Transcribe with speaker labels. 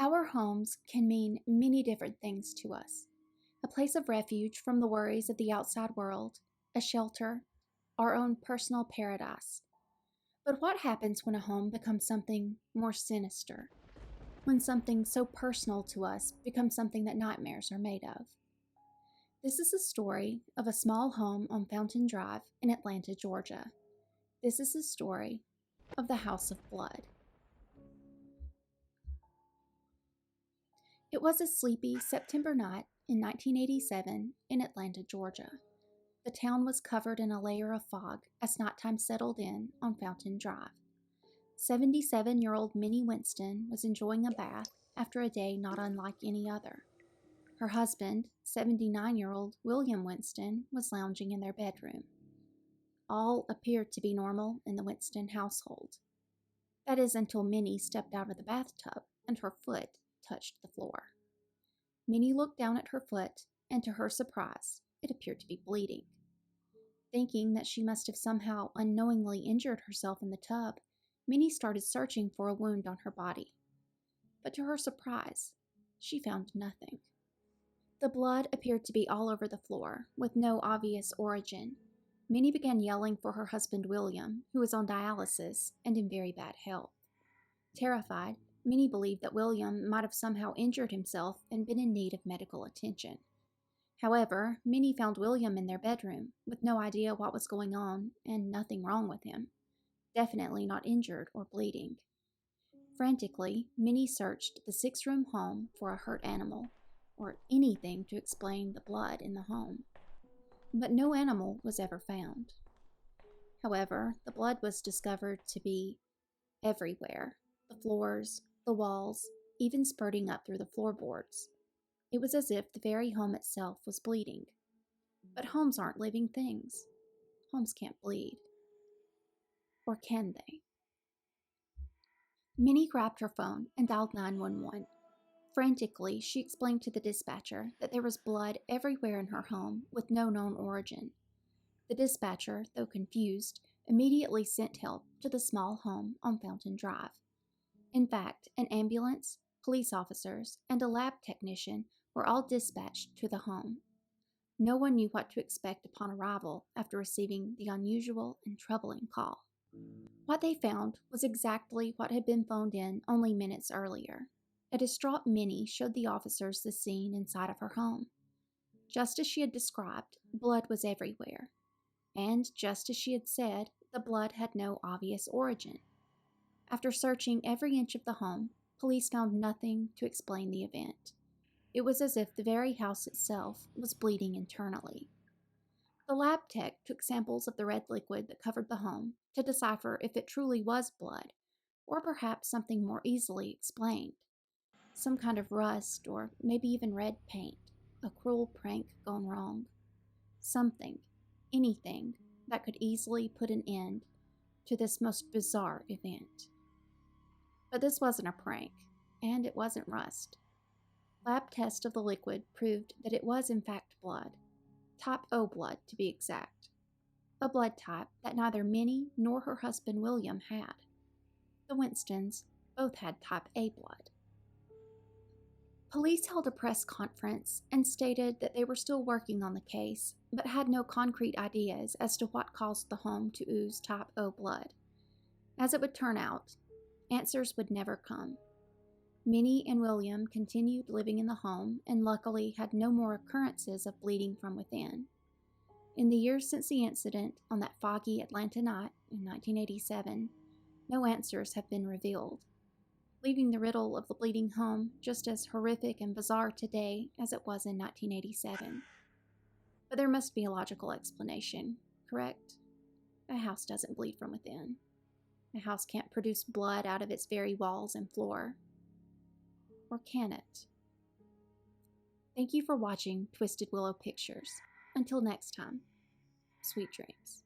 Speaker 1: Our homes can mean many different things to us. A place of refuge from the worries of the outside world, a shelter, our own personal paradise. But what happens when a home becomes something more sinister? When something so personal to us becomes something that nightmares are made of? This is the story of a small home on Fountain Drive in Atlanta, Georgia. This is the story of the House of Blood. It was a sleepy September night in 1987 in Atlanta, Georgia. The town was covered in a layer of fog as nighttime settled in on Fountain Drive. 77-year-old Minnie Winston was enjoying a bath after a day not unlike any other. Her husband, 79-year-old William Winston, was lounging in their bedroom. All appeared to be normal in the Winston household. That is until Minnie stepped out of the bathtub and her foot touched the floor. Minnie looked down at her foot, and to her surprise, it appeared to be bleeding. Thinking that she must have somehow unknowingly injured herself in the tub, Minnie started searching for a wound on her body. But to her surprise, she found nothing. The blood appeared to be all over the floor, with no obvious origin. Minnie began yelling for her husband William, who was on dialysis and in very bad health. Terrified, Minnie believed that William might have somehow injured himself and been in need of medical attention. However, Minnie found William in their bedroom, with no idea what was going on and nothing wrong with him. Definitely not injured or bleeding. Frantically, Minnie searched the 6-room home for a hurt animal, or anything to explain the blood in the home. But no animal was ever found. However, the blood was discovered to be everywhere. The floors, the walls, even spurting up through the floorboards. It was as if the very home itself was bleeding. But homes aren't living things. Homes can't bleed. Or can they? Minnie grabbed her phone and dialed 911. Frantically, she explained to the dispatcher that there was blood everywhere in her home with no known origin. The dispatcher, though confused, immediately sent help to the small home on Fountain Drive. In fact, an ambulance, police officers, and a lab technician were all dispatched to the home. No one knew what to expect upon arrival after receiving the unusual and troubling call. What they found was exactly what had been phoned in only minutes earlier. A distraught Minnie showed the officers the scene inside of her home. Just as she had described, blood was everywhere. And just as she had said, the blood had no obvious origin. After searching every inch of the home, police found nothing to explain the event. It was as if the very house itself was bleeding internally. The lab tech took samples of the red liquid that covered the home to decipher if it truly was blood, or perhaps something more easily explained. Some kind of rust, or maybe even red paint, a cruel prank gone wrong. Something, anything, that could easily put an end to this most bizarre event. But this wasn't a prank, and it wasn't rust. Lab tests of the liquid proved that it was in fact blood, type O blood to be exact, a blood type that neither Minnie nor her husband William had. The Winstons both had type A blood. Police held a press conference and stated that they were still working on the case, but had no concrete ideas as to what caused the home to ooze type O blood. As it would turn out, answers would never come. Minnie and William continued living in the home and luckily had no more occurrences of bleeding from within. In the years since the incident on that foggy Atlanta night in 1987, no answers have been revealed, leaving the riddle of the bleeding home just as horrific and bizarre today as it was in 1987. But there must be a logical explanation, correct? A house doesn't bleed from within. A house can't produce blood out of its very walls and floor. Or can it? Thank you for watching Twisted Willow Pictures. Until next time, sweet dreams.